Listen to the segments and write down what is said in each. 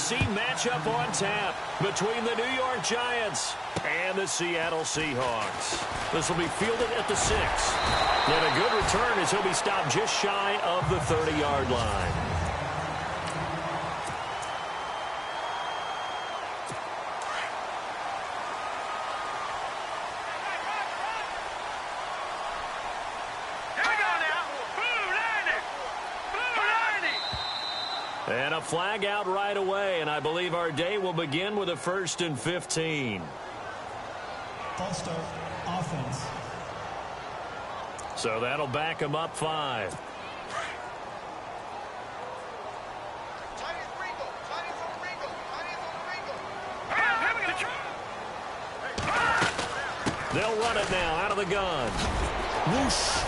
AFC matchup on tap between the New York Giants and the Seattle Seahawks. This will be fielded at the 6. And a good return as he'll be stopped just shy of the 30-yard line. And a flag out right away, and I believe our day will begin with a 1st and 15. False start, offense. So that'll back him up 5. They'll run it now out of the gun. Whoosh.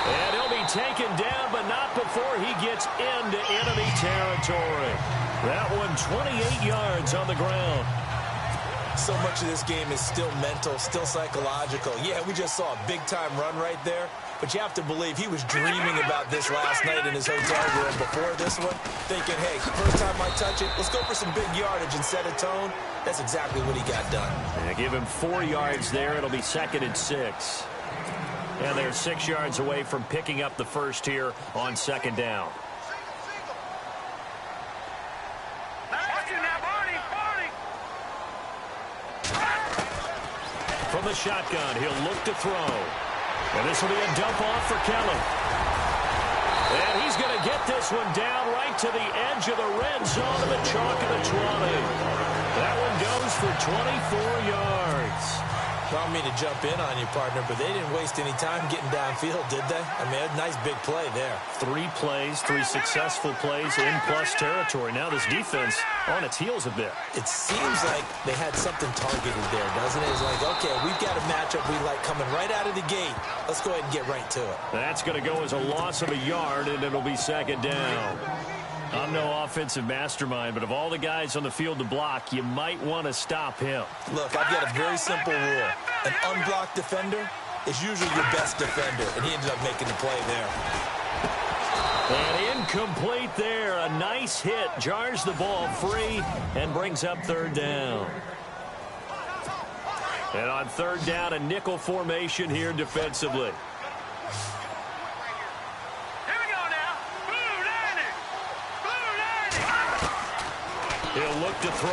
And he'll be taken down, but not before he gets into enemy territory. That one 28 yards on the ground. So much of this game is still mental, still psychological. Yeah, we just saw a big-time run right there, but you have to believe he was dreaming about this last night in his hotel room before this one, thinking, hey, first time I touch it, let's go for some big yardage and set a tone. That's exactly what he got done. And give him 4 yards there. It'll be 2nd and 6. And they're 6 yards away from picking up the first here on 2nd down. From the shotgun, he'll look to throw. And this will be a dump off for Kelly. And he's going to get this one down right to the edge of the red zone of the chalk of the 20. That one goes for 24 yards. I don't mean to jump in on you, partner, but they didn't waste any time getting downfield, did they? I mean, a nice big play there. 3 plays, 3 successful plays in plus territory. Now this defense on its heels a bit. It seems like they had something targeted there, doesn't it? It's like, okay, we've got a matchup we like coming right out of the gate. Let's go ahead and get right to it. That's going to go as a loss of a yard, and it'll be 2nd down. I'm no offensive mastermind, but of all the guys on the field to block, you might want to stop him. Look, I've got a very simple rule. An unblocked defender is usually your best defender, and he ended up making the play there. And incomplete there. A nice hit. Jars the ball free and brings up 3rd down. And on 3rd down, a nickel formation here defensively. He'll look to throw.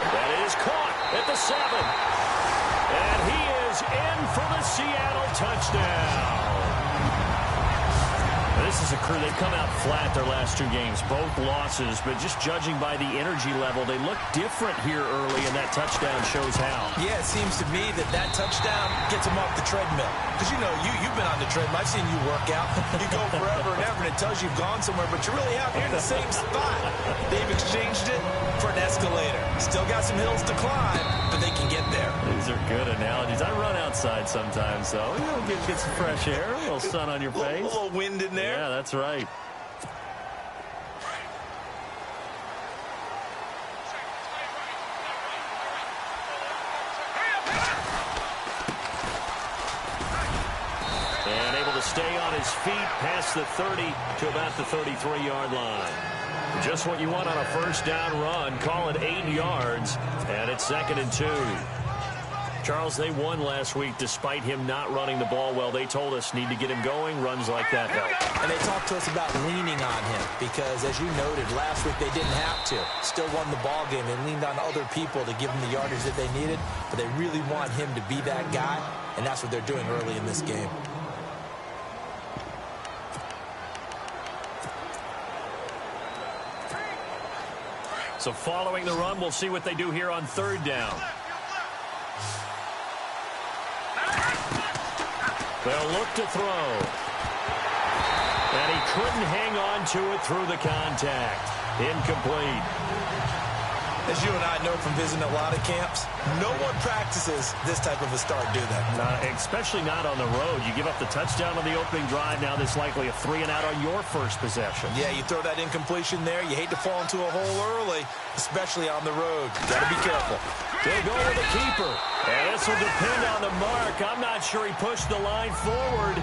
That is caught at the 7. And he is in for the Seattle touchdown. This is a crew. They've come out flat their last 2 games, both losses, but just judging by the energy level, they look different here early, and that touchdown shows how. Yeah, it seems to me that touchdown gets them off the treadmill. Because, you know, you've been on the treadmill. I've seen you work out. You go forever and ever, and it tells you you've gone somewhere, but you're really out here in the same spot. They've exchanged it for an escalator. Still got some hills to climb, but they can get there. These are good analogies. I run outside sometimes, so you know, get some fresh air, a little sun on your face. A little wind in there. Yeah, that's right. And able to stay on his feet past the 30 to about the 33-yard line. Just what you want on a 1st down run. Call it 8 yards, and it's 2nd and 2. Charles, they won last week despite him not running the ball well. They told us need to get him going. Runs like that help. And they talked to us about leaning on him because, as you noted, last week they didn't have to. Still won the ball game. They leaned on other people to give them the yardage that they needed, but they really want him to be that guy, and that's what they're doing early in this game. So following the run, we'll see what they do here on 3rd down. They'll look to throw. And he couldn't hang on to it through the contact. Incomplete. As you and I know from visiting a lot of camps, no one practices this type of a start, do they? Especially not on the road. You give up the touchdown on the opening drive. Now there's likely a 3-and-out on your first possession. Yeah, you throw that incompletion there. You hate to fall into a hole early, especially on the road. Got to be careful. They'll go with the keeper. And this will depend on the mark. I'm not sure he pushed the line forward.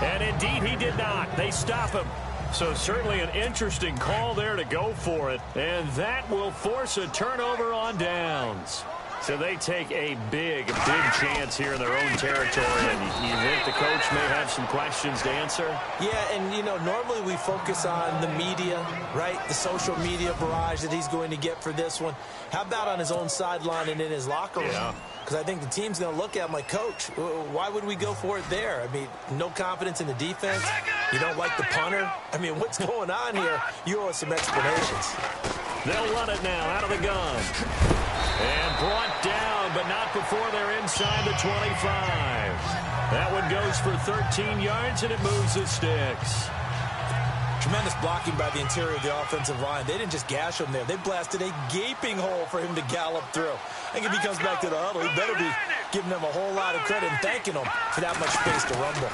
And indeed, he did not. They stop him. So certainly an interesting call there to go for it. And that will force a turnover on downs. So they take a big chance here in their own territory. And you think the coach may have some questions to answer? Yeah, and, you know, normally we focus on the media, right? The social media barrage that he's going to get for this one. How about on his own sideline and in his locker room? Yeah. Because I think the team's going to look at him like, Coach, why would we go for it there? I mean, no confidence in the defense. You don't like the punter? I mean, what's going on here? You owe us some explanations. They'll run it now out of the gun. And brought down, but not before they're inside the 25. That one goes for 13 yards, and it moves the sticks. Tremendous blocking by the interior of the offensive line. They didn't just gash him there. They blasted a gaping hole for him to gallop through. I think if he comes back to the huddle, he better be giving them a whole lot of credit and thanking them for that much space to rumble.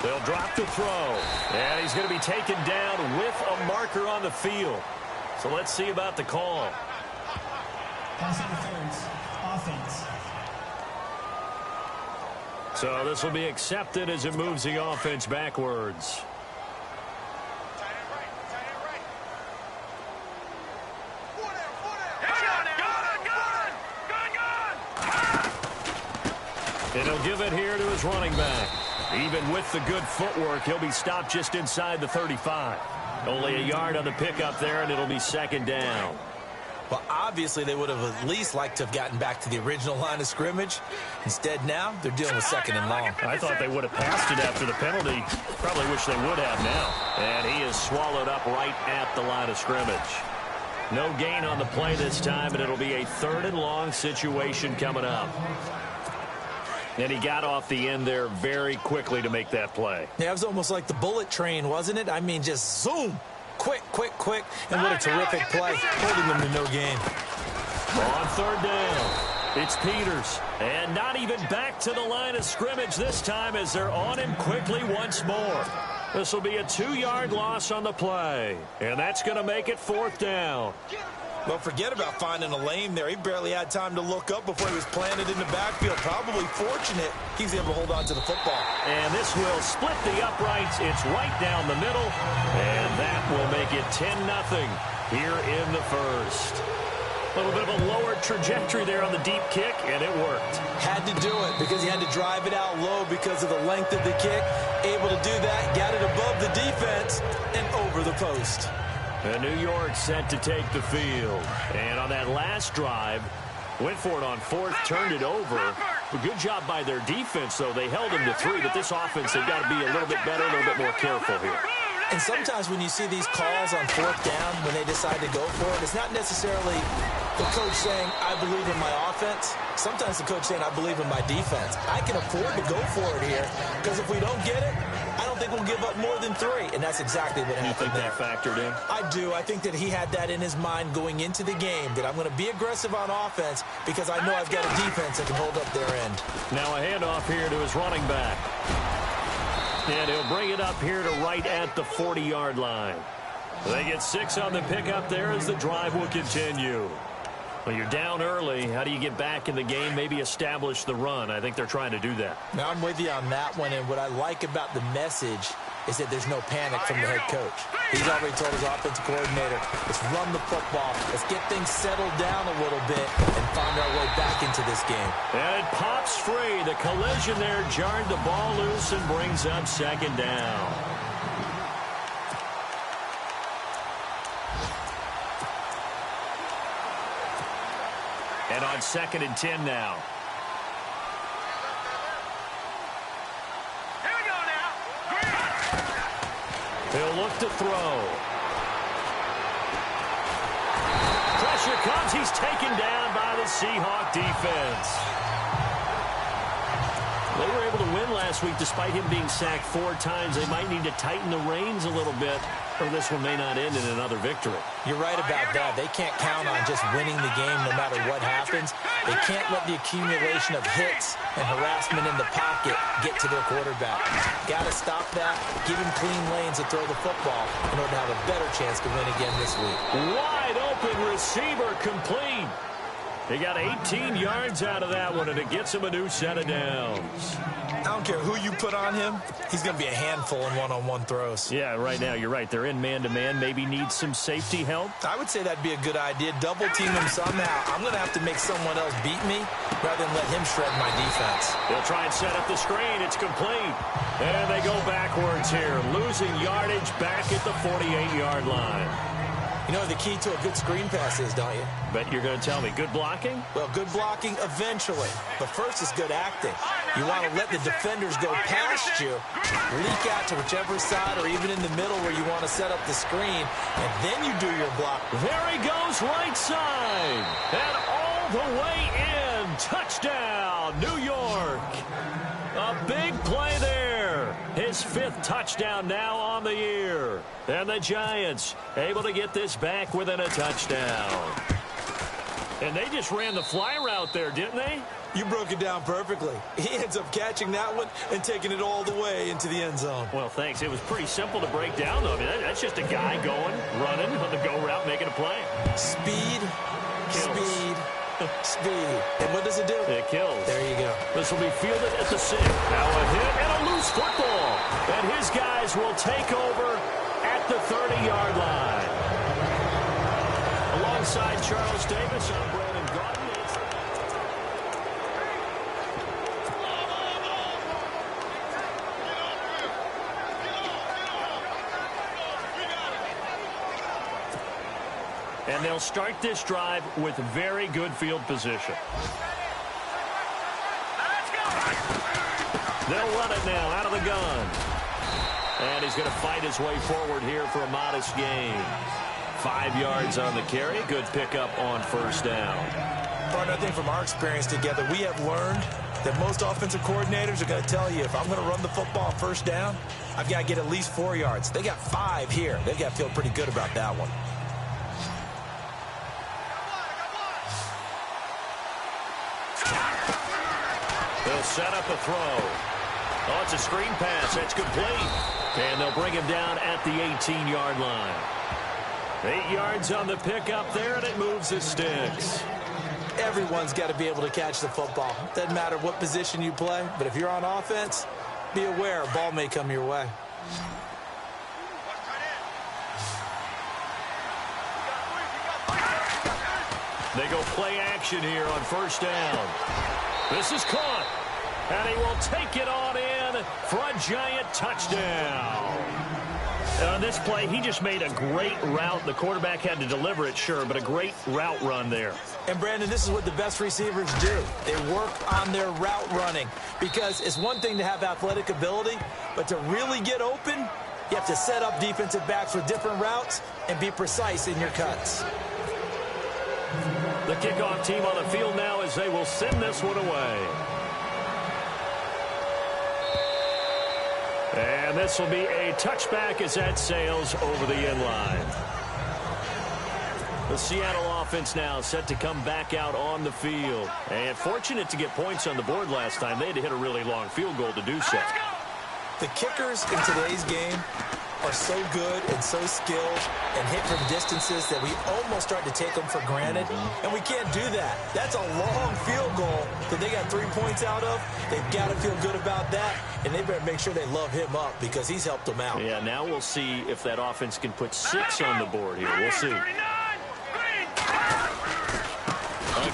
They'll drop the throw. And he's going to be taken down with a marker on the field. So let's see about the call. Pass interference. Offense. So this will be accepted as it moves the offense backwards. And he'll give it here to his running back. Even with the good footwork, he'll be stopped just inside the 35. Only a yard on the pickup there, and it'll be second down. Well, obviously, they would have at least liked to have gotten back to the original line of scrimmage. Instead, now, they're dealing with second and long. I thought they would have passed it after the penalty. Probably wish they would have now. And he is swallowed up right at the line of scrimmage. No gain on the play this time, and it'll be a third and long situation coming up. And he got off the end there very quickly to make that play. Yeah, it was almost like the bullet train, wasn't it? I mean, just zoom. Quick, quick, quick. And what a terrific play, holding them to no gain. On third down, it's Peters. And not even back to the line of scrimmage this time as they're on him quickly once more. This will be a 2-yard loss on the play. And that's going to make it fourth down. Well, forget about finding a lane there. He barely had time to look up before he was planted in the backfield. Probably fortunate he's able to hold on to the football. And this will split the uprights. It's right down the middle. And that will make it 10-0 here in the first. A little bit of a lower trajectory there on the deep kick, and it worked. Had to do it because he had to drive it out low because of the length of the kick. Able to do that, got it above the defense and over the post. And New York set to take the field. And on that last drive, went for it on fourth, turned it over. A good job by their defense, though. They held them to 3, but this offense, they've got to be a little bit better, a little bit more careful here. And sometimes when you see these calls on fourth down, when they decide to go for it, it's not necessarily the coach saying, I believe in my offense. Sometimes the coach saying, I believe in my defense. I can afford to go for it here because if we don't get it, I don't think we'll give up more than 3. And that's exactly what happened there. You think that factored in? I do. I think that he had that in his mind going into the game, that I'm going to be aggressive on offense because I know I've got a defense that can hold up their end. Now a handoff here to his running back. And he'll bring it up here to right at the 40-yard line. They get 6 on the pickup there as the drive will continue. Well, you're down early. How do you get back in the game, maybe establish the run? I think they're trying to do that. Now, I'm with you on that one, and what I like about the message is that there's no panic from the head coach. He's already told his offensive coordinator, let's run the football, let's get things settled down a little bit and find our way back into this game. And it pops free. The collision there jarred the ball loose and brings up second down. And on 2nd and 10 now. Here we go now. He'll look to throw. Pressure comes. He's taken down by the Seahawk defense. They were able to win last week despite him being sacked 4 times. They might need to tighten the reins a little bit, or this one may not end in another victory. You're right about that. They can't count on just winning the game no matter what happens. They can't let the accumulation of hits and harassment in the pocket get to their quarterback. Got to stop that, give him clean lanes to throw the football in order to have a better chance to win again this week. Wide open receiver complete. He got 18 yards out of that one, and it gets him a new set of downs. I don't care who you put on him. He's going to be a handful in one-on-one throws. Yeah, right now, you're right. They're in man-to-man. Maybe need some safety help. I would say that'd be a good idea. Double team him somehow. I'm going to have to make someone else beat me rather than let him shred my defense. They'll try and set up the screen. It's complete. And they go backwards here, losing yardage back at the 48-yard line. You know the key to a good screen pass is, don't you? Bet you're going to tell me. Good blocking? Well, good blocking eventually. But first is good acting. You want to let the defenders go past you, leak out to whichever side or even in the middle where you want to set up the screen, and then you do your block. There he goes, right side. And all the way in. Touchdown, New York. A big play there. His 5th touchdown now on the year. And the Giants able to get this back within a touchdown. And they just ran the fly route there, didn't they? You broke it down perfectly. He ends up catching that one and taking it all the way into the end zone. Well, thanks. It was pretty simple to break down, though. I mean, that's just a guy going, running on the go route, making a play. Speed, Kills. speed, speed. And what does it do? It kills. There you go. This will be fielded at the 6. Now a hit and a loose football. And his guys will take over at the 30-yard line. Alongside Charles Davis, I'm Brandon Garden. And they'll start this drive with very good field position. They'll run it now out of the gun. And he's going to fight his way forward here for a modest gain. 5 yards on the carry. Good pickup on first down. Partner, I think from our experience together, we have learned that most offensive coordinators are going to tell you, if I'm going to run the football on first down, I've got to get at least 4 yards. They got 5 here. They've got to feel pretty good about that one. They'll set up a throw. Oh, it's a screen pass. That's complete. And they'll bring him down at the 18-yard line. 8 yards on the pickup there, and it moves the sticks. Everyone's got to be able to catch the football. Doesn't matter what position you play, but if you're on offense, be aware a ball may come your way. They go play action here on first down. This is caught, and he will take it on in for a Giant touchdown. On this play, he just made a great route. The quarterback had to deliver it, sure, but a great route run there. And, Brandon, this is what the best receivers do. They work on their route running because it's one thing to have athletic ability, but to really get open, you have to set up defensive backs with different routes and be precise in your cuts. The kickoff team on the field now as they will send this one away. And this will be a touchback as that sails over the end line. The Seattle offense now set to come back out on the field. And fortunate to get points on the board last time. They had to hit a really long field goal to do so. The kickers in today's game are so good and so skilled and hit from distances that we almost start to take them for granted, and we can't do that. That's a long field goal that they got 3 points out of. They've got to feel good about that, and they better make sure they love him up because he's helped them out. Yeah, now we'll see if that offense can put 6 on the board here. We'll see. A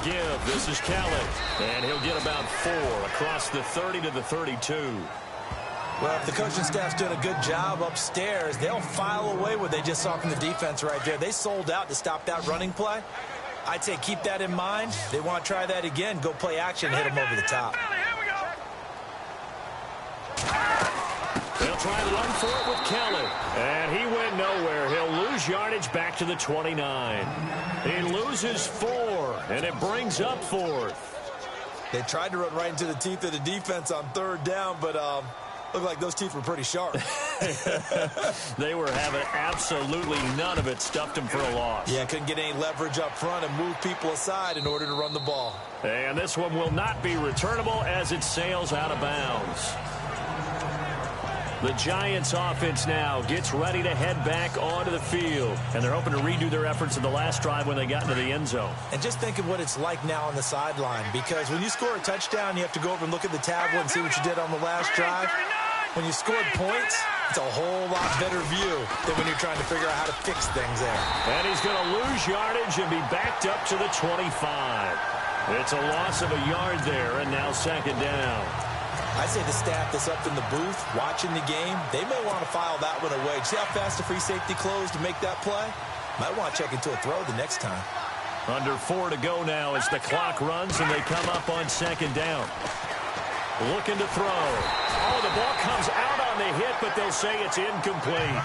give. This is Khaled, and he'll get about 4 across the 30 to the 32. Well, if the coaching staff's doing a good job upstairs, they'll file away what they just saw from the defense right there. They sold out to stop that running play. I'd say keep that in mind. They want to try that again. Go play action, hit them over the top. They'll try to run for it with Kelly. And he went nowhere. He'll lose yardage back to the 29. He loses 4, and it brings up 4th. They tried to run right into the teeth of the defense on 3rd down, but looked like those teeth were pretty sharp. They were having absolutely none of it. Stuffed him for a loss. Yeah, couldn't get any leverage up front and move people aside in order to run the ball. And this one will not be returnable as it sails out of bounds. The Giants offense now gets ready to head back onto the field. And they're hoping to redo their efforts in the last drive when they got into the end zone. And just think of what it's like now on the sideline. Because when you score a touchdown, you have to go over and look at the tablet and see what you did on the last drive. When you scored points, it's a whole lot better view than when you're trying to figure out how to fix things there. And he's going to lose yardage and be backed up to the 25. It's a loss of a yard there, and now second down. I say the staff that's up in the booth watching the game, they may want to file that one away. See how fast the free safety closed to make that play? Might want to check into a throw the next time. Under 4 to go now as the clock runs and they come up on second down. Looking to throw. Oh, the ball comes out on the hit, but they'll say it's incomplete.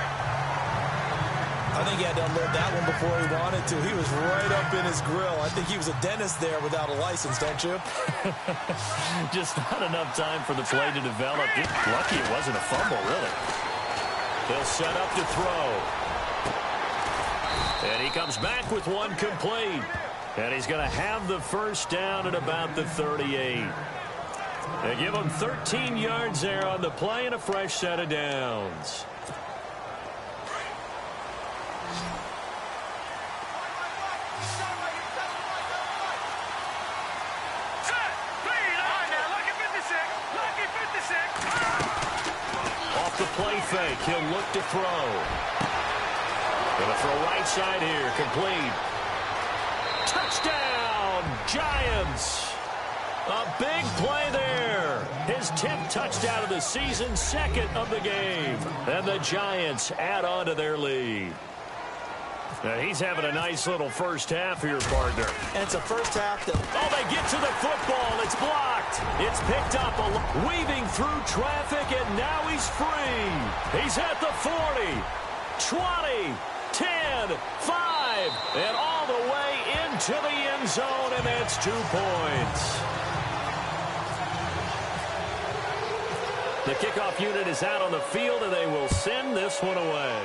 I think he had to unload that one before he wanted to. He was right up in his grill. I think he was a dentist there without a license, don't you? Just not enough time for the play to develop. Lucky it wasn't a fumble, really. He'll set up to throw. And he comes back with one complete. And he's going to have the first down at about the 38. They give him 13 yards there on the play and a fresh set of downs. Off the play fake, he'll look to throw. Gonna throw right side here, complete. Touchdown, Giants! A big play there. His 10th touchdown of the season, second of the game. And the Giants add on to their lead. Now he's having a nice little first half here, partner. And it's a first half that... Oh, they get to the football. It's blocked. It's picked up, weaving through traffic, and now he's free. He's at the 40, 20, 10, 5, and all the way into the end zone, and that's 2 points. The kickoff unit is out on the field, and they will send this one away.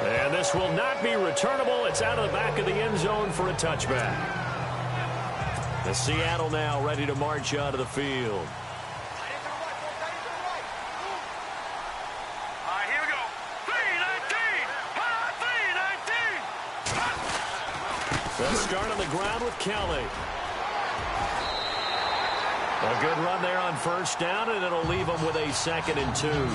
And this will not be returnable. It's out of the back of the end zone for a touchback. The Seattle now ready to march out of the field. Here we go. 3-19. They'll start on the ground with Kelly. A good run there on first down, and it'll leave them with a 2nd and 2.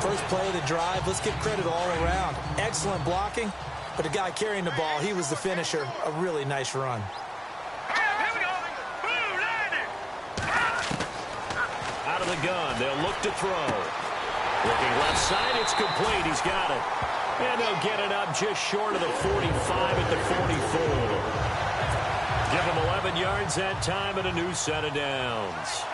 First play of the drive, let's give credit all around. Excellent blocking, but the guy carrying the ball, he was the finisher. A really nice run. Here we go. Boom, landed. Out of the gun, they'll look to throw. Looking left side, it's complete. He's got it. And they'll get it up just short of the 45 at the 44. Give him 11 yards that time and a new set of downs.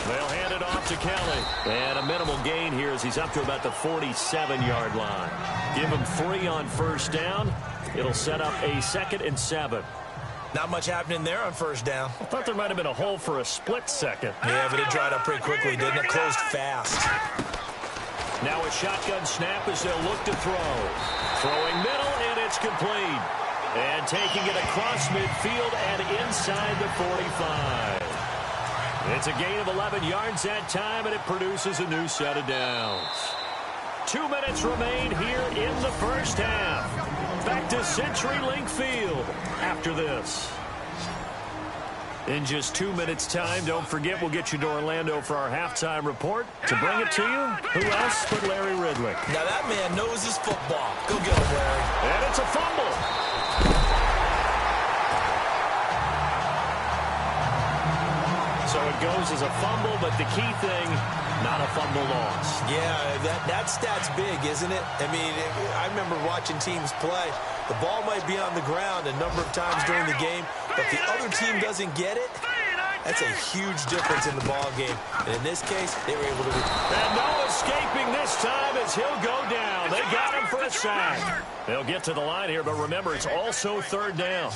They'll hand it off to Kelly. And a minimal gain here as he's up to about the 47-yard line. Give him 3 on first down. It'll set up a 2nd and 7. Not much happening there on first down. I thought there might have been a hole for a split second. Yeah, but it dried up pretty quickly, didn't it? Closed fast. Now a shotgun snap as they'll look to throw. Throwing middle, and it's complete. And taking it across midfield and inside the 45. It's a gain of 11 yards that time, and it produces a new set of downs. 2 minutes remain here in the first half. Back to CenturyLink Field after this. In just 2 minutes' time, don't forget, we'll get you to Orlando for our halftime report. To bring it to you, who else but Larry Ridlick? Now that man knows his football. Go get him, Larry. And it's a fumble. So it goes as a fumble, but the key thing, not a fumble loss. Yeah, that stat's big, isn't it? I mean, I remember watching teams play. The ball might be on the ground a number of times during the game, but the other team doesn't get it. That's a huge difference in the ball game. And in this case, they were able to... And no escaping this time as he'll go down. They got him for a sack. They'll get to the line here, but remember, it's also 3rd down.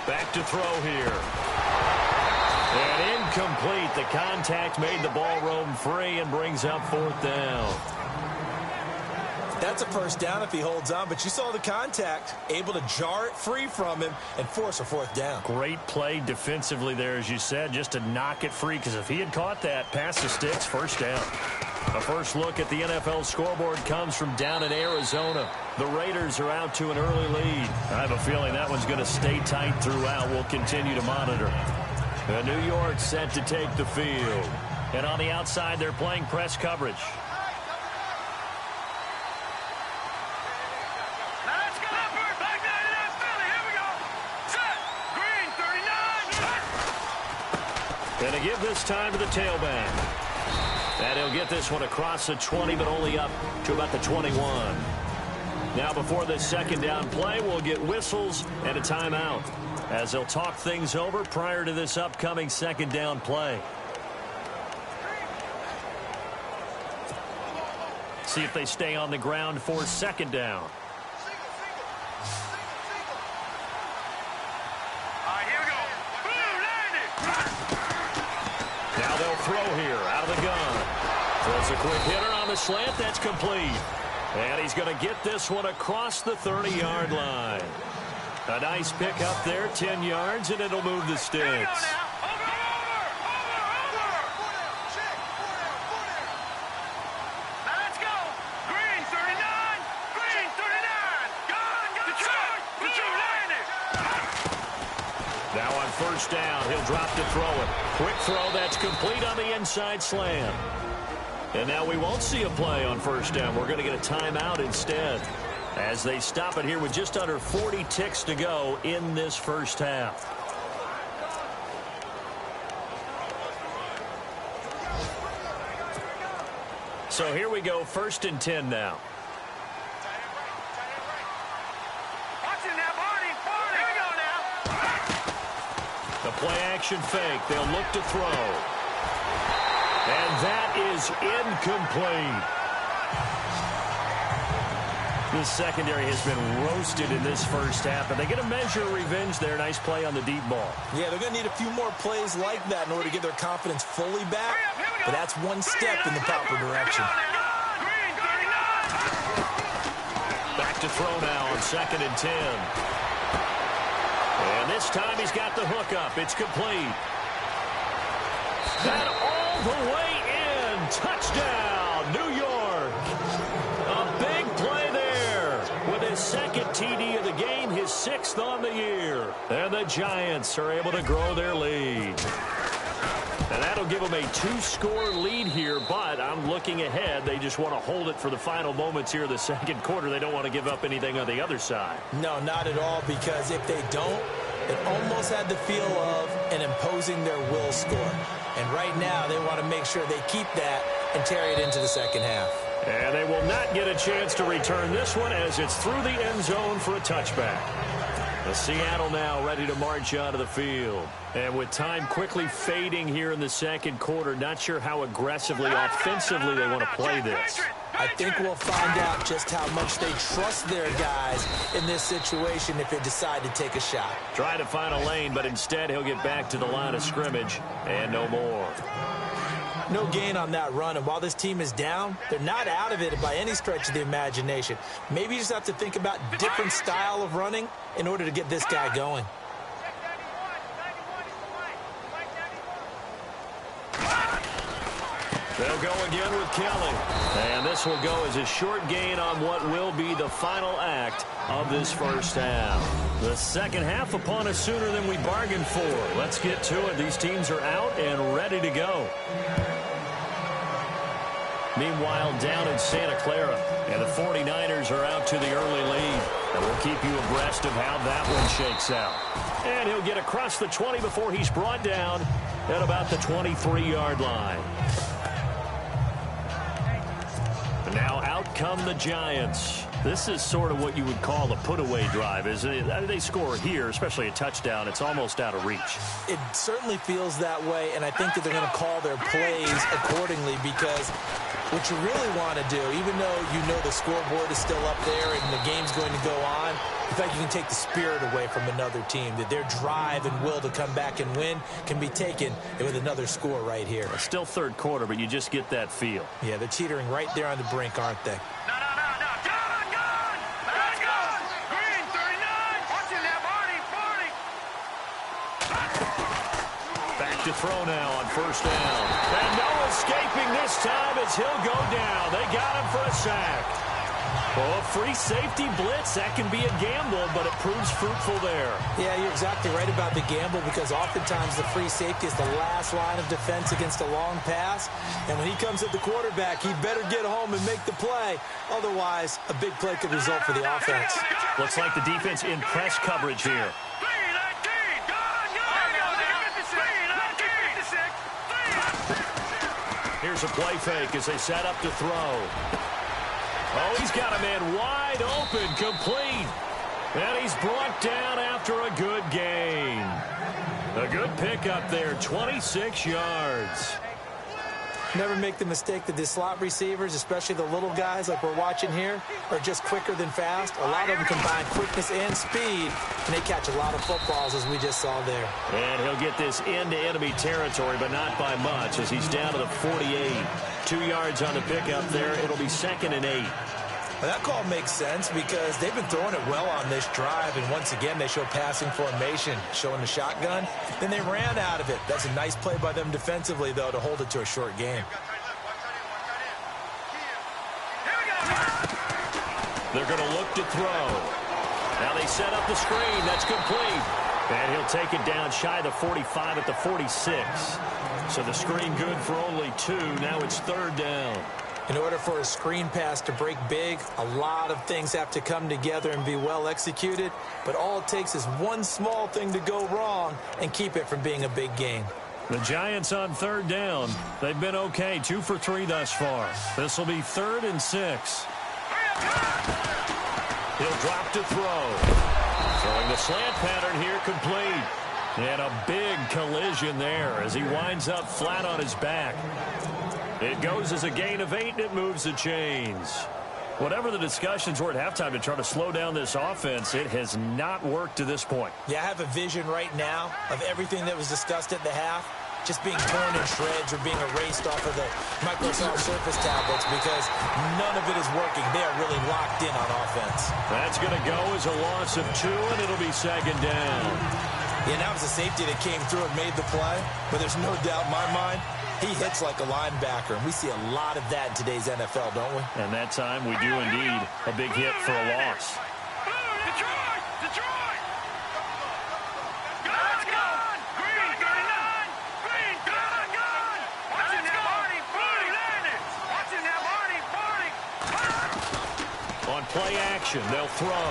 Back to throw here. And incomplete. The contact made the ball roam free and brings up 4th down. That's a first down if he holds on, but you saw the contact, able to jar it free from him and force a 4th down. Great play defensively there, as you said, just to knock it free, because if he had caught that, past the sticks, first down. A first look at the NFL scoreboard comes from down in Arizona. The Raiders are out to an early lead. I have a feeling that one's going to stay tight throughout. We'll continue to monitor. New York set to take the field. And on the outside, they're playing press coverage. And to give this time to the tailback. And he'll get this one across the 20, but only up to about the 21. Now before this second down play, we'll get whistles and a timeout, as they'll talk things over prior to this upcoming second down play. See if they stay on the ground for second down. Now they'll throw here out of the gun. Throws a quick hitter on the slant. That's complete. And he's going to get this one across the 30-yard line. A nice pick up there, 10 yards, and it'll move the sticks. Now on first down, he'll drop to throw it. Quick throw, that's complete on the inside slam. And now we won't see a play on first down. We're going to get a timeout instead, as they stop it here with just under 40 ticks to go in this first half. So here we go, 1st and 10 now. The play-action fake. They'll look to throw. And that is incomplete. The secondary has been roasted in this first half, and they get a measure of revenge there. Nice play on the deep ball. Yeah, they're going to need a few more plays like that in order to get their confidence fully back, but that's one step in the proper direction. Back to throw now on 2nd and 10. And this time he's got the hook up. It's complete. And all the way in. Touchdown, New York. A big play there with his 2nd TD of the game, his 6th on the year. And the Giants are able to grow their lead. And that'll give them a 2-score lead here, but I'm looking ahead. They just want to hold it for the final moments here of the second quarter. They don't want to give up anything on the other side. No, not at all, because if they don't, it almost had the feel of an imposing their will score. And right now, they want to make sure they keep that and carry it into the second half. And they will not get a chance to return this one, as it's through the end zone for a touchback. The Seattle now ready to march out of the field. And with time quickly fading here in the second quarter, not sure how aggressively, offensively they want to play this. I think we'll find out just how much they trust their guys in this situation if they decide to take a shot. Try to find a lane, but instead he'll get back to the line of scrimmage and no more. No gain on that run, and while this team is down, they're not out of it by any stretch of the imagination. Maybe you just have to think about different style of running in order to get this guy going. They'll go again with Kelly. And this will go as a short gain on what will be the final act of this first half. The second half upon us sooner than we bargained for. Let's get to it. These teams are out and ready to go. Meanwhile, down in Santa Clara, and the 49ers are out to the early lead. And we'll keep you abreast of how that one shakes out. And he'll get across the 20 before he's brought down at about the 23-yard line. And now out come the Giants. This is sort of what you would call a put-away drive, isn't it? They score here, especially a touchdown. It's almost out of reach. It certainly feels that way, and I think that they're going to call their plays accordingly, because What you really want to do, even though you know the scoreboard is still up there and the game's going to go on, in fact, you can take the spirit away from another team, that their drive and will to come back and win can be taken with another score right here. It's still third quarter, but you just get that feel. Yeah, they're teetering right there on the brink, aren't they? Green, 39. Watching that body, 40. Back to throw now on first down. And no escaping this time as he'll go down. They got him for a sack. Oh, free safety blitz, that can be a gamble, but it proves fruitful there. Yeah, you're exactly right about the gamble, because oftentimes the free safety is the last line of defense against a long pass. And when he comes at the quarterback, he better get home and make the play. Otherwise, a big play could result for the offense. Looks like the defense in press coverage here. Here's a play fake as they set up to throw. Oh, he's got a man wide open, complete. And he's brought down after a good gain. A good pickup there, 26 yards. Never make the mistake that the slot receivers, especially the little guys like we're watching here, are just quicker than fast. A lot of them combine quickness and speed, and they catch a lot of footballs, as we just saw there. And he'll get this into enemy territory, but not by much, as he's down to the 48. 2 yards on the pickup there. It'll be 2nd and 8. Well, that call makes sense because they've been throwing it well on this drive, and once again they show passing formation, showing the shotgun. Then they ran out of it. That's a nice play by them defensively, though, to hold it to a short game. They're going to look to throw. Now they set up the screen. That's complete. And he'll take it down shy of the 45 at the 46. So the screen good for only 2. Now it's 3rd down. In order for a screen pass to break big, a lot of things have to come together and be well executed. But all it takes is one small thing to go wrong and keep it from being a big gain. The Giants on 3rd down. They've been okay, 2 for 3 thus far. This will be 3rd and 6. He'll drop to throw. Throwing the slant pattern here, complete. And a big collision there as he winds up flat on his back. It goes as a gain of 8, and it moves the chains. Whatever the discussions were at halftime to try to slow down this offense, it has not worked to this point. Yeah, I have a vision right now of everything that was discussed at the half just being torn in shreds or being erased off of the Microsoft Surface tablets, because none of it is working. They are really locked in on offense. That's going to go as a loss of 2, and it'll be 2nd down. Yeah, that was a safety that came through and made the play, but there's no doubt in my mind he hits like a linebacker, and we see a lot of that in today's NFL, don't we? And that time we do indeed. A big hit for a loss. Detroit! Detroit! Let's go! Green, 39! Green, gone! Watching that body, 40 landed! Watching that body, 40! On play action, they'll throw.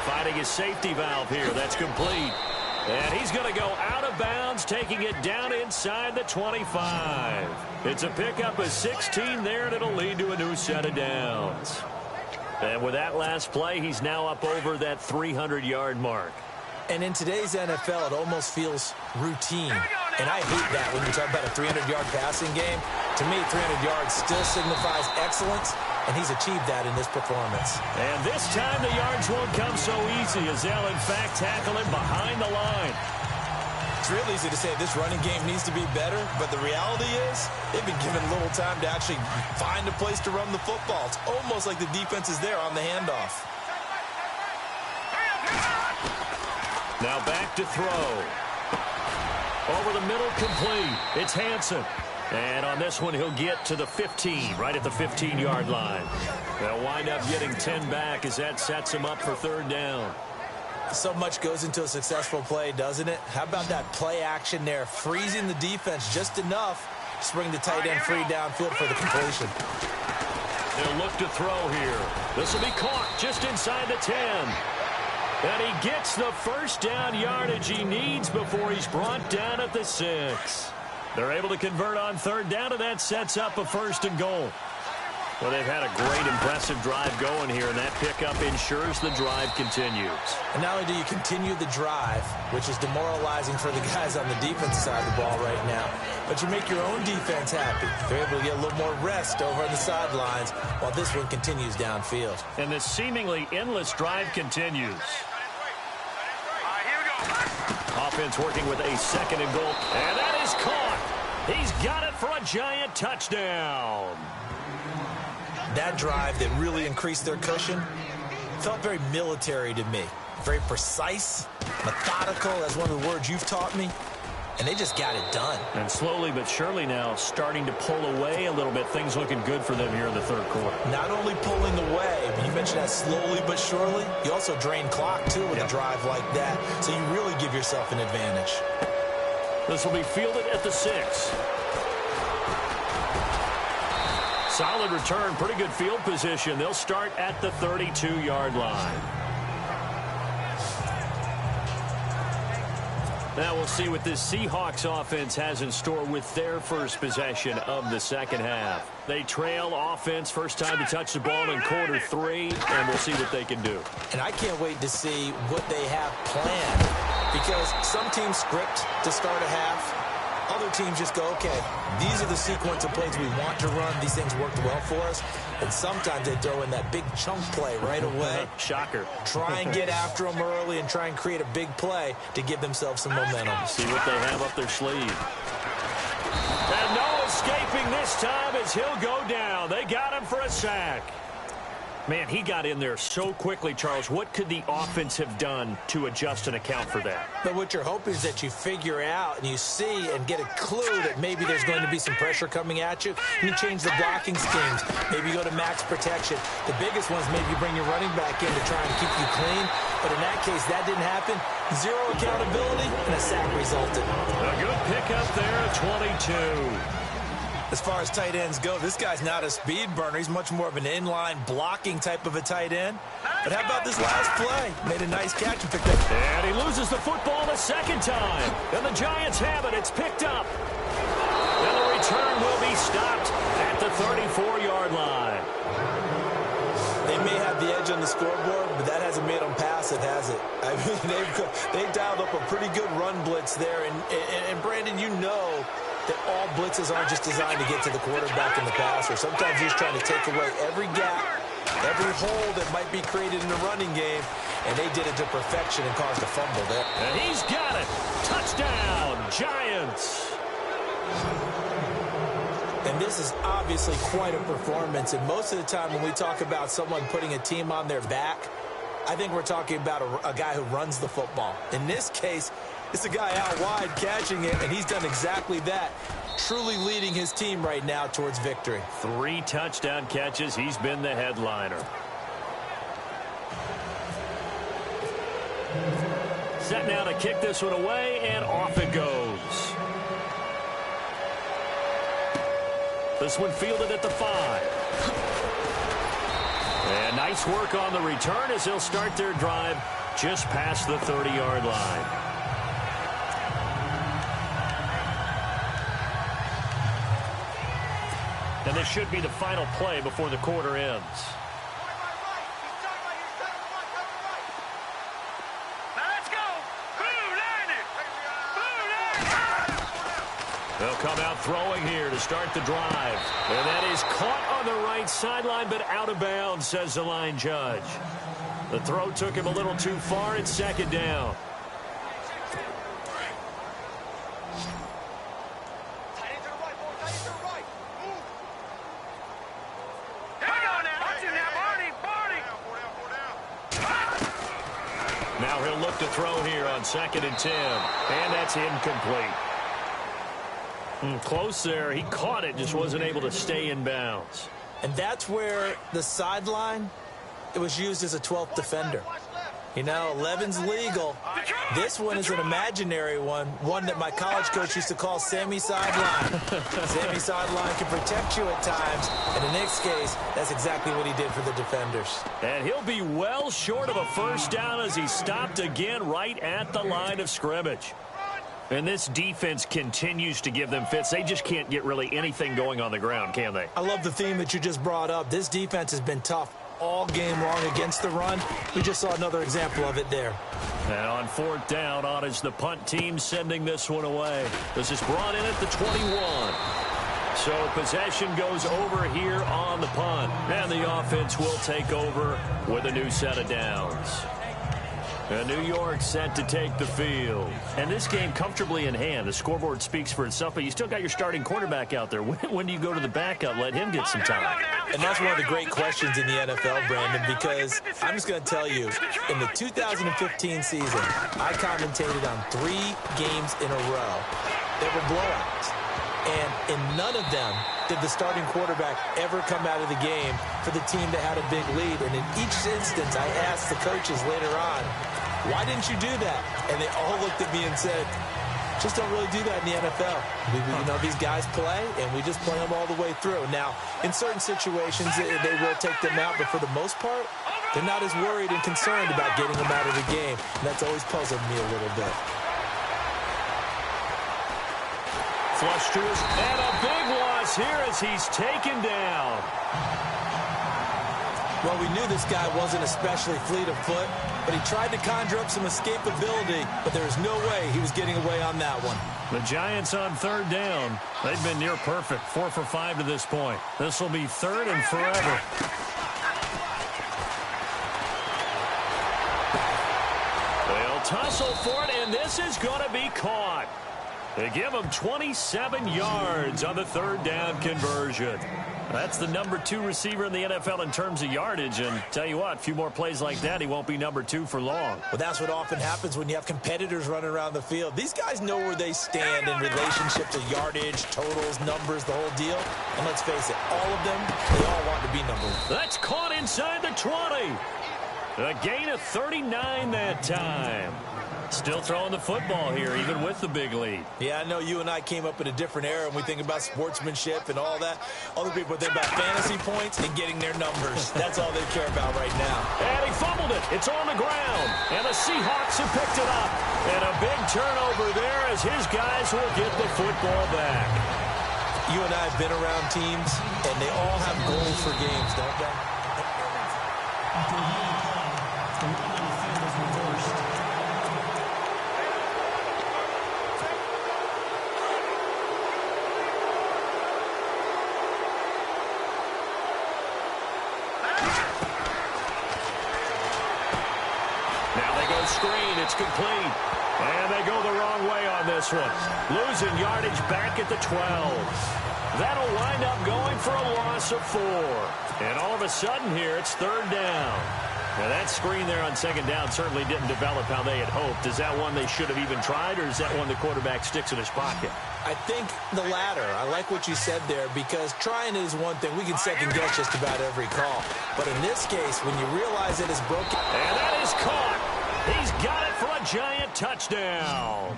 Finding his safety valve here. That's complete. And he's going to go out of bounds, taking it down inside the 25. It's a pickup of 16 there, and it'll lead to a new set of downs. And with that last play, he's now up over that 300-yard mark. And in today's NFL, it almost feels routine. And I hate that when you talk about a 300-yard passing game. To me, 300 yards still signifies excellence, and he's achieved that in this performance. And this time the yards won't come so easy, as they'll, in fact, tackle him behind the line. It's real easy to say this running game needs to be better, but the reality is they've been given little time to actually find a place to run the football. It's almost like the defense is there on the handoff. Now back to throw. Over the middle, complete. It's Hansen. And on this one, he'll get to the 15, right at the 15-yard line. They'll wind up getting 10 back as that sets him up for 3rd down. So much goes into a successful play, doesn't it? How about that play action there, freezing the defense just enough to bring the tight end free downfield for the completion. They'll look to throw here. This will be caught just inside the 10. And he gets the first down yardage he needs before he's brought down at the 6. They're able to convert on 3rd down, and that sets up a 1st and goal. Well, they've had a great, impressive drive going here, and that pickup ensures the drive continues. And not only do you continue the drive, which is demoralizing for the guys on the defensive side of the ball right now, but you make your own defense happy. They're able to get a little more rest over on the sidelines while this one continues downfield. And this seemingly endless drive continues. Here we go. Offense working with a second and goal, and that is caught. He's got it for a giant touchdown. That drive that really increased their cushion felt very military to me. Very precise, methodical, that's one of the words you've taught me. And they just got it done. And slowly but surely now starting to pull away a little bit. Things looking good for them here in the third quarter. Not only pulling away, but you mentioned that slowly but surely. You also drain clock, too, with a drive like that. So you really give yourself an advantage. This will be fielded at the 6. Solid return, pretty good field position. They'll start at the 32-yard line. Now we'll see what this Seahawks offense has in store with their first possession of the second half. They trail offense, first time to touch the ball in quarter 3, and we'll see what they can do. And I can't wait to see what they have planned, because some teams script to start a half. Other teams just go, okay, these are the sequence of plays we want to run. These things worked well for us. And sometimes they throw in that big chunk play right away. Shocker. Try and get after them early and try and create a big play to give themselves some momentum. See what they have up their sleeve. And no escaping this time as he'll go down. They got him for a sack. Man, he got in there so quickly, Charles. What could the offense have done to adjust and account for that? But what you're hoping is that you figure out and you see and get a clue that maybe there's going to be some pressure coming at you. And you change the blocking schemes. Maybe you go to max protection. The biggest one is maybe you bring your running back in to try and keep you clean. But in that case, that didn't happen. Zero accountability, and a sack resulted. A good pickup there at 22. As far as tight ends go, this guy's not a speed burner. He's much more of an inline blocking type of a tight end. But how about this last play? Made a nice catch and picked up. And he loses the football the second time. And the Giants have it. It's picked up. And the return will be stopped at the 34-yard line. They may have the edge on the scoreboard, but that hasn't made them pass it, has it? I mean, they've dialed up a pretty good run blitz there. And Brandon, you know that all blitzes aren't just designed to get to the quarterback in the passer. Sometimes you're just trying to take away every gap, every hole that might be created in the running game, and they did it to perfection and caused a fumble there. And he's got it. Touchdown, Giants. And this is obviously quite a performance, and most of the time when we talk about someone putting a team on their back, I think we're talking about a guy who runs the football. In this case, it's a guy out wide catching it, and he's done exactly that, truly leading his team right now towards victory. 3 touchdown catches. He's been the headliner. Set now to kick this one away, and off it goes. This one fielded at the 5. And nice work on the return as they'll start their drive just past the 30-yard line. And this should be the final play before the quarter ends. They'll come out throwing here to start the drive. And that is caught on the right sideline, but out of bounds, says the line judge. The throw took him a little too far. It's second down. Now he'll look to throw here on 2nd and 10. And that's incomplete. Close there. He caught it, just wasn't able to stay in bounds. And that's where the sideline, it was used as a 12th defender. You know, 11's legal. This one is an imaginary one that my college coach used to call Sammy Sideline. Sammy Sideline can protect you at times. And in this case, that's exactly what he did for the defenders. And he'll be well short of a first down as he stopped again right at the line of scrimmage. And this defense continues to give them fits. They just can't get really anything going on the ground, can they? I love the theme that you just brought up. This defense has been tough all game long against the run. We just saw another example of it there. And on fourth down, on is the punt team sending this one away. This is brought in at the 21. So possession goes over here on the punt. And the offense will take over with a new set of downs. And New York set to take the field. And this game comfortably in hand. The scoreboard speaks for itself, but you still got your starting quarterback out there. When do you go to the backup? Let him get some time. And that's one of the great questions in the NFL, Brandon, because I'm just going to tell you, in the 2015 season, I commentated on 3 games in a row that were blowouts. And in none of them did the starting quarterback ever come out of the game for the team that had a big lead. And in each instance, I asked the coaches later on, why didn't you do that? And they all looked at me and said, just don't really do that in the NFL. You know, these guys play, and we just play them all the way through. Now, in certain situations, they will take them out, but for the most part, they're not as worried and concerned about getting them out of the game. And that's always puzzled me a little bit. Flush to us, and a big loss here as he's taken down. Well, we knew this guy wasn't especially fleet of foot, but he tried to conjure up some escapability, but there was no way he was getting away on that one. The Giants on third down. They've been near perfect, 4 for 5 to this point. This will be third and forever. They'll tussle for it, and this is going to be caught. They give him 27 yards on the third down conversion. That's the number 2 receiver in the NFL in terms of yardage. And tell you what, a few more plays like that, he won't be number 2 for long. Well, that's what often happens when you have competitors running around the field. These guys know where they stand in relationship to yardage, totals, numbers, the whole deal. And let's face it, all of them, they all want to be number 1. That's caught inside the 20. A gain of 39 that time. Still throwing the football here, even with the big lead. Yeah, I know you and I came up in a different era, and we think about sportsmanship and all that. Other people think about fantasy points and getting their numbers. That's all they care about right now. And he fumbled it. It's on the ground. And the Seahawks have picked it up. And a big turnover there as his guys will get the football back. You and I have been around teams, and they all have goals for games, don't they? After a headed play, the run on the field was reversed. Screen, it's complete. And they go the wrong way on this one. Losing yardage back at the 12. That'll wind up going for a loss of 4. And all of a sudden here, it's third down. Now that screen there on second down certainly didn't develop how they had hoped. Is that one they should have even tried, or is that one the quarterback sticks in his pocket? I think the latter. I like what you said there, because trying is one thing. We can second guess just about every call. But in this case, when you realize it is broken. And that is caught. He's got it for a Giant touchdown.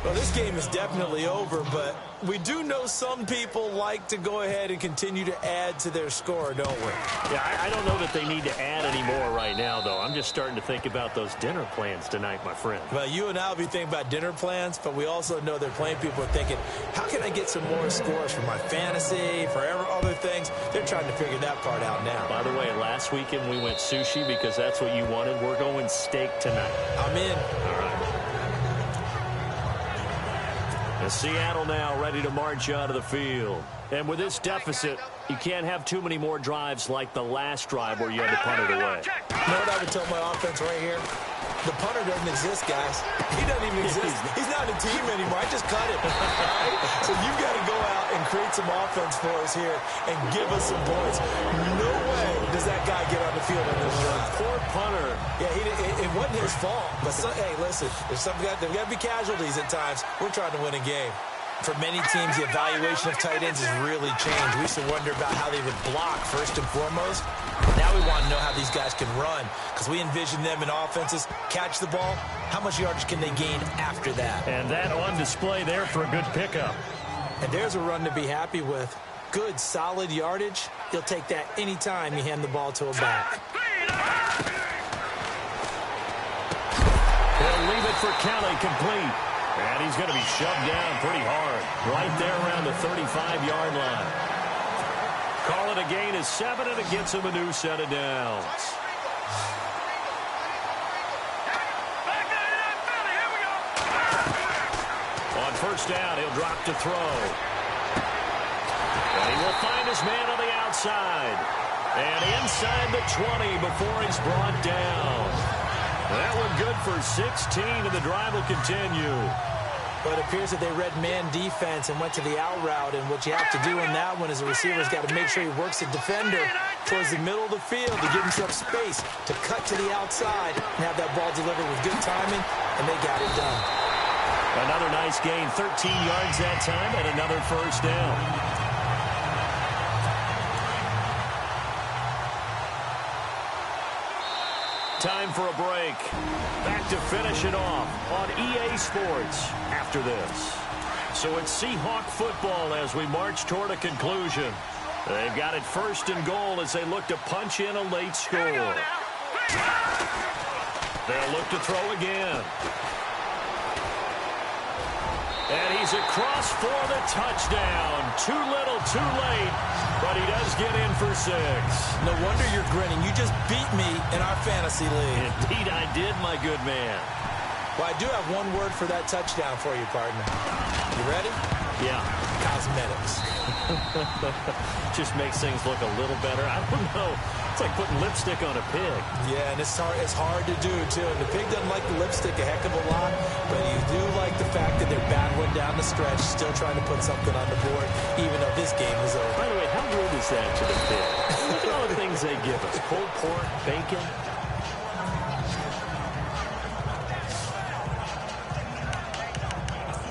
Well, this game is definitely over, but we do know some people like to go ahead and continue to add to their score, don't we? Yeah, I don't know that they need to add any more right now, though. I'm just starting to think about those dinner plans tonight, my friend. Well, you and I will be thinking about dinner plans, but we also know they're playing people are thinking, how can I get some more scores for my fantasy, for other things? They're trying to figure that part out now. By the way, last weekend we went sushi because that's what you wanted. We're going steak tonight. I'm in. All right. And Seattle now ready to march out of the field. And with this deficit, you can't have too many more drives like the last drive where you had to punt it away. You know what I would tell my offense right here? The punter doesn't exist, guys. He doesn't even exist. He's not a team anymore. I just cut him. Right? So you've got to go out and create some offense for us here and give us some points. No way does that guy get on the field on this drive. Poor punter. Yeah, it wasn't his fault. But hey, listen, there's got to be casualties at times. We're trying to win a game. For many teams, the evaluation of tight ends has really changed. We used to wonder about how they would block first and foremost. Now we want to know how these guys can run, because we envision them in offenses catch the ball. How much yardage can they gain after that? And that on display there for a good pickup. And there's a run to be happy with. Good, solid yardage. You'll take that anytime you hand the ball to a back. He'll leave it for Kelly, complete. And he's going to be shoved down pretty hard, right there around the 35-yard line. Call it a gain of 7, and it gets him a new set of downs. On first down, he'll drop to throw. And he will find his man on the outside. And inside the 20 before he's brought down. That one good for 16, and the drive will continue. But it appears that they read man defense and went to the out route. And what you have to do in that one is the receiver's got to make sure he works the defender towards the middle of the field to give himself space to cut to the outside and have that ball delivered with good timing, and they got it done. Another nice gain, 13 yards that time, and another first down. Time for a break. Back to finish it off on EA Sports after this. So it's Seahawk football as we march toward a conclusion. They've got it first and goal as they look to punch in a late score. They'll look to throw again. And he's across for the touchdown. Too little, too late, but he does get in for 6. No wonder you're grinning. You just beat me in our fantasy league. Indeed I did, my good man. Well, I do have one word for that touchdown for you, partner. You ready? Yeah. Cosmetics. Just makes things look a little better. I don't know. It's like putting lipstick on a pig. Yeah, and it's hard to do, too. And the pig doesn't like the lipstick a heck of a lot, but you do like the fact that they're battling down the stretch, still trying to put something on the board, even though this game is over. By the way, how rude is that to the pig? Look at all the things they give us. Pulled pork, bacon.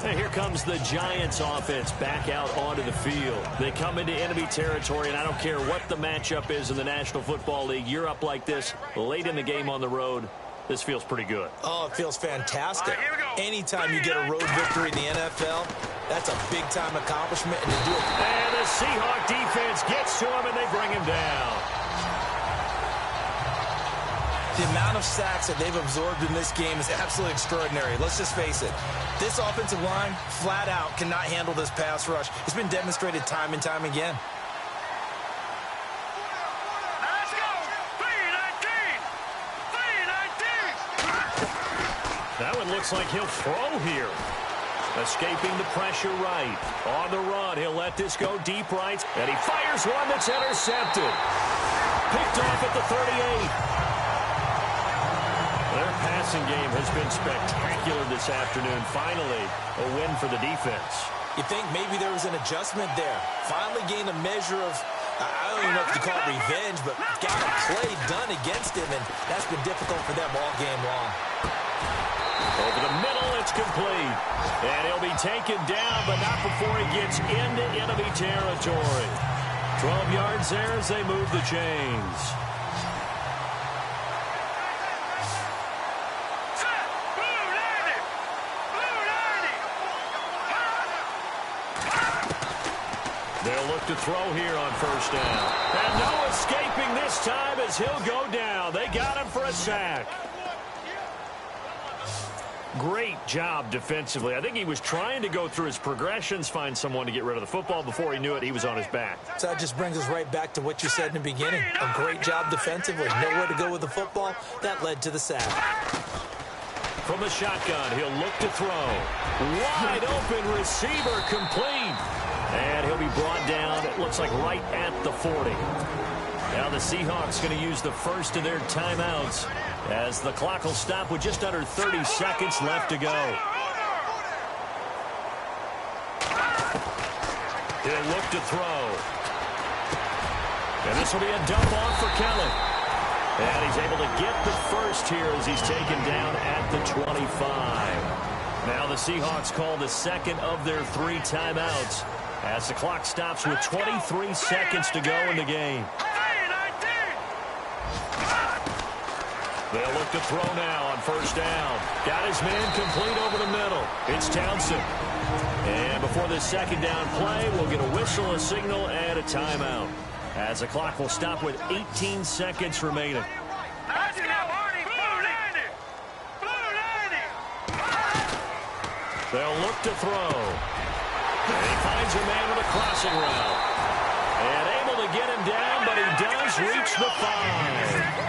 And here comes the Giants offense back out onto the field. They come into enemy territory, and I don't care what the matchup is in the National Football League. You're up like this late in the game on the road. This feels pretty good. Oh, it feels fantastic. Anytime you get a road victory in the NFL, that's a big-time accomplishment, and to do it. And the Seahawk defense gets to him, and they bring him down. The amount of sacks that they've absorbed in this game is absolutely extraordinary. Let's just face it. This offensive line, flat out, cannot handle this pass rush. It's been demonstrated time and time again. Let's go! 3-19! 3-19! That one looks like he'll throw here. Escaping the pressure right. On the run, he'll let this go deep right. And he fires one that's intercepted. Picked off at the 38. Their passing game has been spectacular this afternoon. Finally, a win for the defense. You think maybe there was an adjustment there. Finally gained a measure of, I don't even know if you call it revenge, but got a play done against him, and that's been difficult for them all game long. Over the middle, it's complete. And he'll be taken down, but not before he gets into enemy territory. 12 yards there as they move the chains. They'll look to throw here on first down. And no escaping this time as he'll go down. They got him for a sack. Great job defensively. I think he was trying to go through his progressions, find someone to get rid of the football. Before he knew it, he was on his back. So that just brings us right back to what you said in the beginning. A great job defensively. Nowhere to go with the football. That led to the sack. From the shotgun, he'll look to throw. Wide open receiver, complete. And he'll be brought down, it looks like right at the 40. Now the Seahawks going to use the first of their timeouts as the clock will stop with just under 30 seconds left to go. He'll look to throw. And this will be a dump off for Kelly. And he's able to get the first here as he's taken down at the 25. Now the Seahawks call the second of their 3 timeouts as the clock stops with 23 seconds to go in the game. They'll look to throw now on first down. Got his man complete over the middle. It's Townsend. And before this second down play, we'll get a whistle, a signal, and a timeout as the clock will stop with 18 seconds remaining. They'll look to throw. And he finds a man with a crossing route. And able to get him down, but he does reach the 5.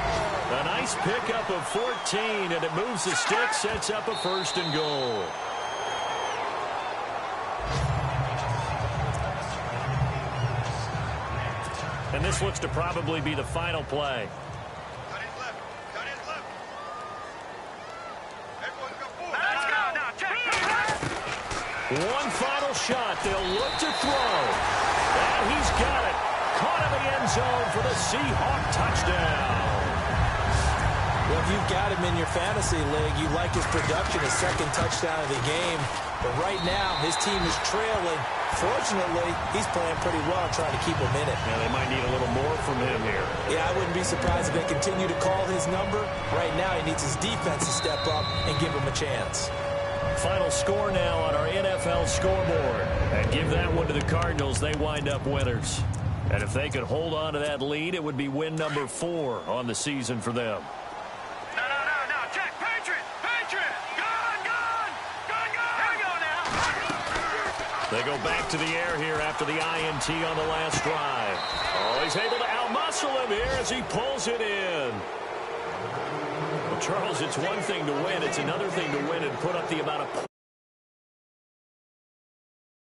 A nice pickup of 14, and it moves the stick, sets up a 1st and goal. And this looks to probably be the final play. Cut it left. Cut it left. Everyone go forward. Let's go now. Check. One final shot. They'll look to throw. And he's got it. Caught in the end zone for the Seahawk touchdown. Well, if you've got him in your fantasy league, you like his production, his 2nd touchdown of the game. But right now, his team is trailing. Fortunately, he's playing pretty well, trying to keep him in it. Yeah, they might need a little more from him here. Yeah, I wouldn't be surprised if they continue to call his number. Right now, he needs his defense to step up and give him a chance. Final score now on our NFL scoreboard. And give that one to the Cardinals. They wind up winners. And if they could hold on to that lead, it would be win number 4 on the season for them. No. Check. Patriot. Patriot. Gun. Gun. Here we go now. They go back to the air here after the INT on the last drive. Oh, he's able to outmuscle him here as he pulls it in. Well, Charles, it's one thing to win. It's another thing to win and put up the amount of